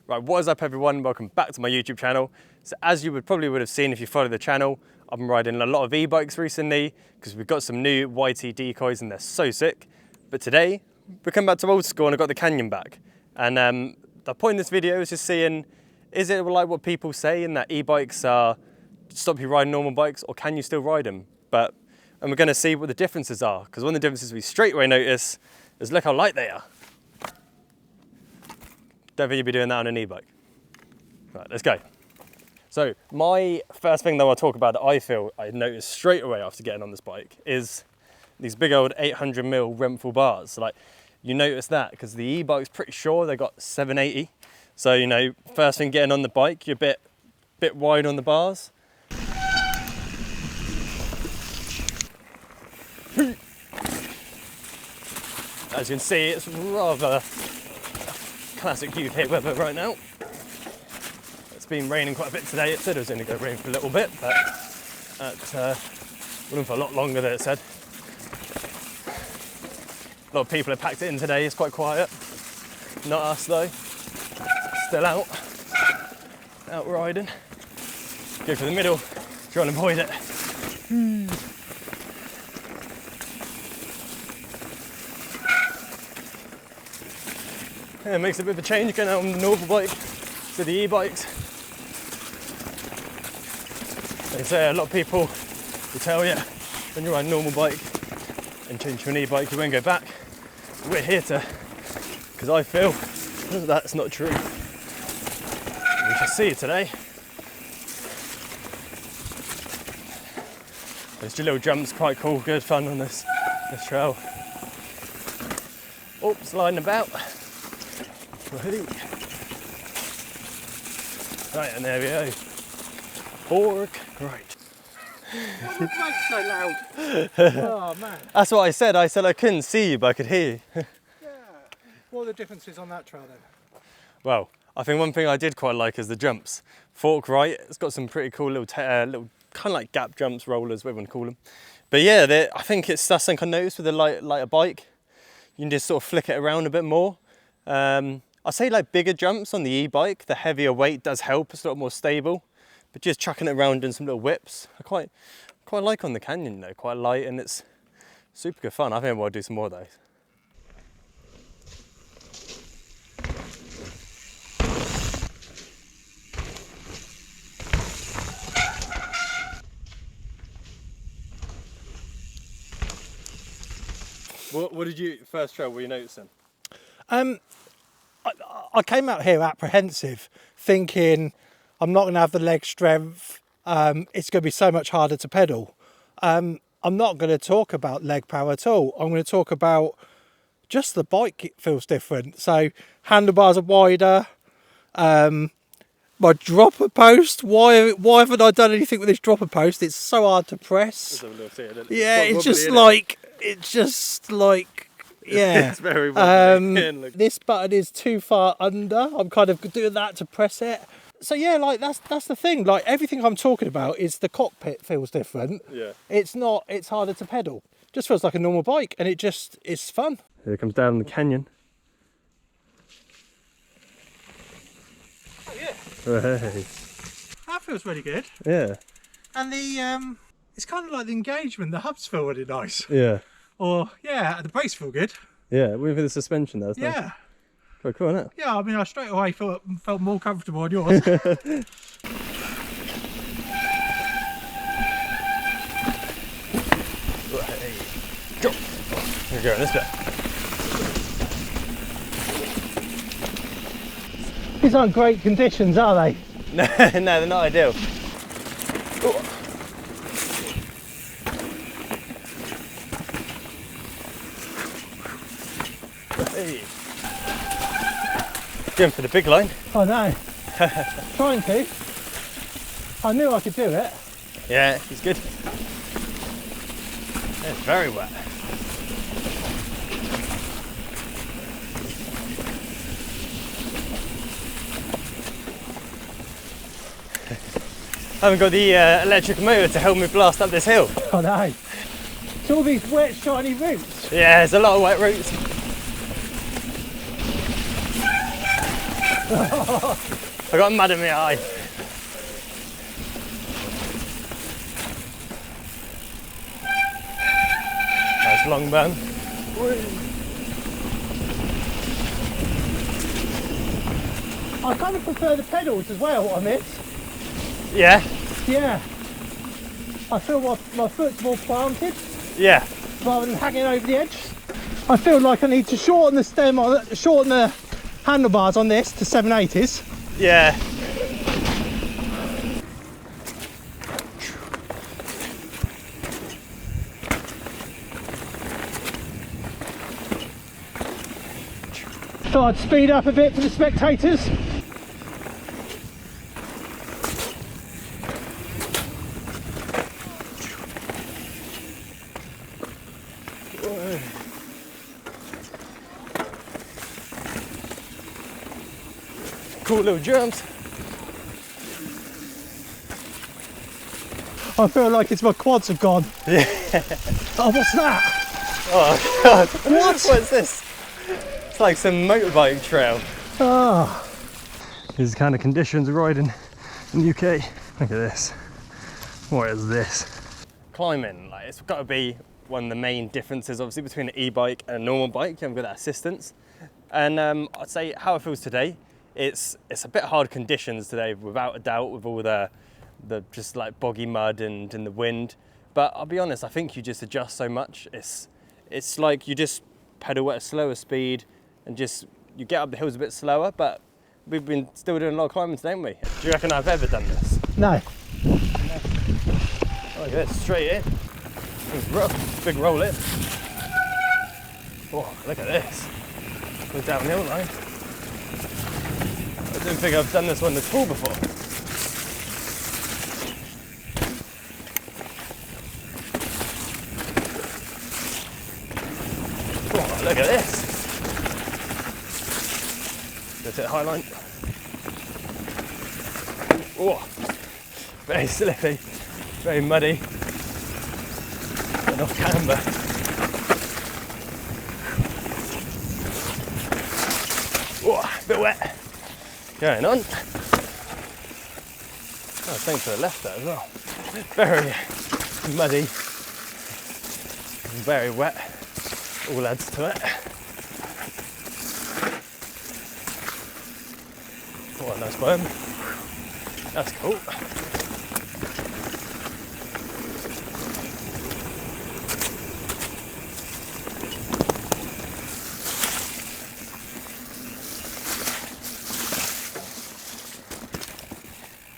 Right, what is up everyone? Welcome back to my YouTube channel. So as you probably would have seen if you follow the channel, I've been riding a lot of e-bikes recently because we've got some new YT decoys and they're so sick. But today, we're coming back to old school and I've got the Canyon back. And the point of this video is just seeing, is it like what people say in that e-bikes stop you riding normal bikes, or can you still ride them? And we're gonna see what the differences are, because one of the differences we straight away notice is look how light they are. Don't think you'd be doing that on an e-bike. Right, let's go. So my first thing that I'll talk about that I feel I noticed straight away after getting on this bike is these big old 800mm Renthal bars. Like, you notice that because the e-bike's pretty sure they got 780. So, you know, first thing getting on the bike, you're a bit wide on the bars. As you can see, it's rather classic UK weather right now. It's been raining quite a bit today. It said it was only going to rain for a little bit, but it went for a lot longer than it said. A lot of people have packed it in today. It's quite quiet. Not us though. Still out riding. Go for the middle, try and avoid it. Yeah, it makes a bit of a change going out on the normal bike to the e-bikes. They say a lot of people will tell you when you're on a normal bike and change to an e-bike you won't go back. We're here to, because I feel that's not true. We shall see today. Those little jumps, quite cool, good fun on this trail. Oh, sliding about. Right, and there we go. Fork, right. Why the bike's so loud? Oh man. That's what I said. I said I couldn't see you, but I could hear you. Yeah. What are the differences on that trail then? Well, I think one thing I did quite like is the jumps. Fork right, it's got some pretty cool little kind of like gap jumps, rollers, whatever you want to call them. But yeah, I think that's something I noticed with a lighter bike. You can just sort of flick it around a bit more. I say like bigger jumps on the e-bike, the heavier weight does help, it's a lot more stable. But just chucking it around in some little whips, I quite like on the Canyon, you know, quite light and it's super good fun. I think we'll do some more of those. What did you, first trail, were you noticing? I came out here apprehensive, thinking I'm not going to have the leg strength. It's going to be so much harder to pedal. I'm not going to talk about leg power at all. I'm going to talk about just the bike. It feels different. So handlebars are wider. My dropper post. Why haven't I done anything with this dropper post? It's so hard to press. Yeah, it's just like. Yeah. It's very wobbly. This button is too far under. I'm kind of doing that to press it. So yeah, like that's the thing. Like everything I'm talking about is the cockpit feels different. Yeah. It's harder to pedal. Just feels like a normal bike and it's fun. Here it comes down the canyon. Oh yeah. Hey. That feels really good. Yeah. And the it's kind of like the engagement, the hubs feel really nice. Yeah. Or yeah, the brakes feel good. Yeah, with the suspension there. Yeah. Nice. Quite cool, isn't it? Yeah, I mean I straight away felt more comfortable on yours. Hey. Go. Here we go, this bit. These aren't great conditions, are they? No, they're not ideal. Ooh. Hey. Going for the big line. I know. Trying to. I knew I could do it. Yeah, he's good. It's very wet. I haven't got the electric motor to help me blast up this hill. I know. It's all these wet, shiny roots. Yeah, there's a lot of wet roots. I got mud in my eye. Nice long burn. I kind of prefer the pedals as well on this. Yeah, Yeah. I feel my foot's more planted yeah. rather than hanging over the edge. I feel like I need to shorten the stem, or shorten the handlebars on this to 7/80s. Yeah. Thought I'd speed up a bit for the spectators. Cool little jumps. I feel like it's my quads have gone. Yeah. Oh, what's that? Oh god. What? What's this? It's like some motorbike trail. Oh, These are the kind of conditions riding in the UK. Look at this. What is this? Climbing, like it's got to be one of the main differences obviously between an e-bike and a normal bike. You haven't got that assistance. And I'd say how it feels today, it's a bit hard conditions today, without a doubt, with all the just like boggy mud and the wind. But I'll be honest, I think you just adjust so much. It's like you just pedal at a slower speed and just you get up the hills a bit slower. But we've been still doing a lot of climbing today, haven't we? Do you reckon I've ever done this? no. Look at this, straight in. It's rough, big roll in. Oh, look at this. Goes downhill line. I don't think I've done this one at all before. Oh, look at this. Let's hit high line. Oh, very slippy, very muddy. And off camber. Oh, a bit wet. Going on. Oh, thanks for the left there as well. Very muddy, very wet. All adds to it. Oh, a nice berm. That's cool.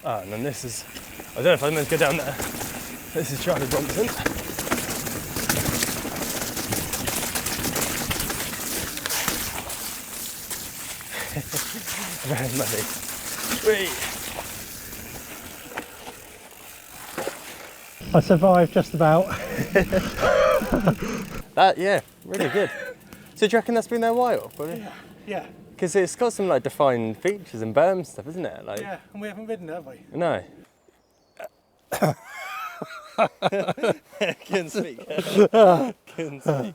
Oh, and then this is, I don't know if I'm meant to go down there. This is Charlie Brompton. Very muddy. Whee. I survived just about. That, yeah, really good. So do you reckon that's been there a while? Probably? Yeah. Because it's got some like defined features and berm stuff, isn't it? Like, Yeah, and we haven't ridden, have we? no. Couldn't speak. Couldn't speak.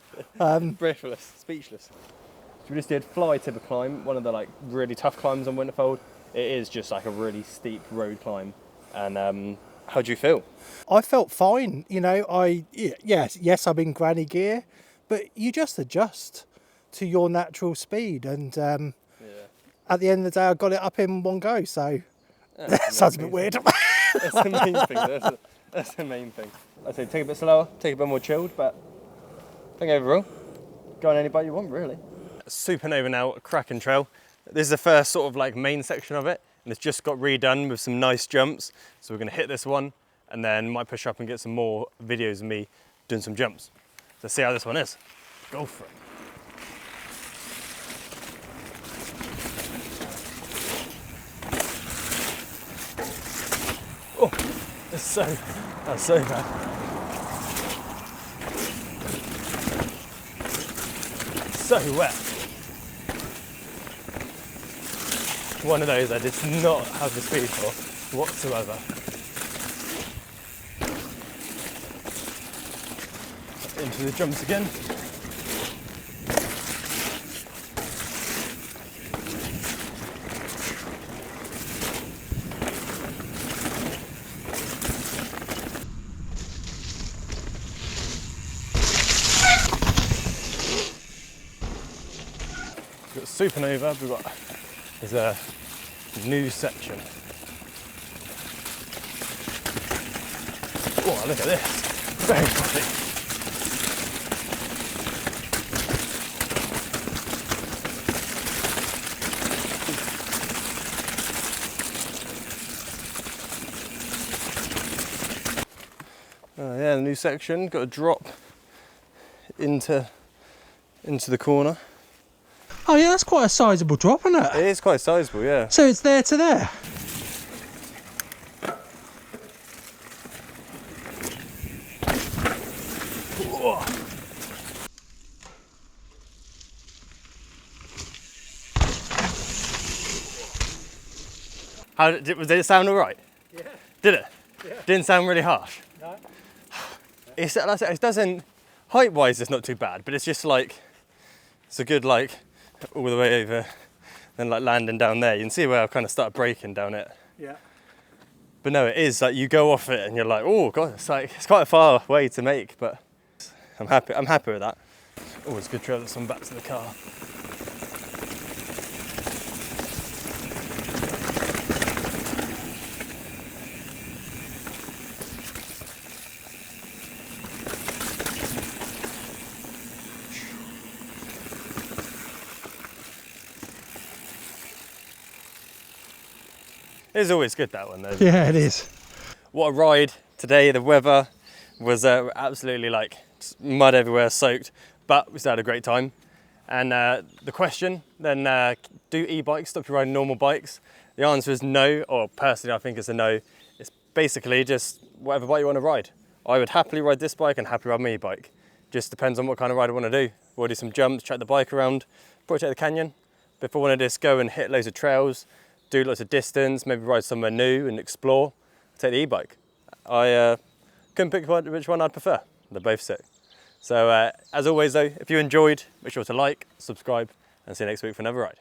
Breathless, speechless. So we just did Fly Tipper climb, one of the like really tough climbs on Winterfold. It is just like a really steep road climb. And how do you feel? I felt fine, you know. Yes, I'm in granny gear, but you just adjust to your natural speed, and at the end of the day, I got it up in one go. So that sounds a bit weird. That's the main thing. That's the main thing. I say take it a bit slower, take it a bit more chilled, but I think overall, go on any bike you want, really. Supernova now, cracking trail. This is the first sort of like main section of it, and it's just got redone with some nice jumps. So we're gonna hit this one, and then might push up and get some more videos of me doing some jumps. So see how this one is. Go for it. Oh, that's so bad. So wet. One of those I did not have the speed for whatsoever. Into the jumps again. swooping over, we've got there's a new section. Oh, look at this. Very pretty. Yeah, the new section, got a drop into the corner. Oh yeah, that's quite a sizable drop, isn't it? It is quite sizable, yeah. So it's there to there. Did it sound all right? Yeah. Did it? Yeah. Didn't sound really harsh? No. It's, like I said, it doesn't, height-wise it's not too bad, but it's just like, it's a good like, all the way over, then like landing down there. You can see where I've kind of started braking down it. Yeah. But no, it is like, you go off it and you're like, oh God, it's quite a far way to make, but I'm happy with that. Always good to trail this one back to the car. It's always good, that one though. Yeah, it is. What a ride today. The weather was absolutely like mud everywhere, soaked, but we still had a great time. And the question then, do e-bikes stop you riding normal bikes? The answer is no, or personally I think it's a no. It's basically just whatever bike you want to ride. I would happily ride this bike and happily ride my e-bike. Just depends on what kind of ride I want to do. We'll do some jumps, track the bike around, probably take the canyon. But if I want to just go and hit loads of trails, do lots of distance, maybe ride somewhere new and explore, take the e-bike. I couldn't pick which one I'd prefer. They're both sick. So as always though, if you enjoyed, make sure to like, subscribe, and see you next week for another ride.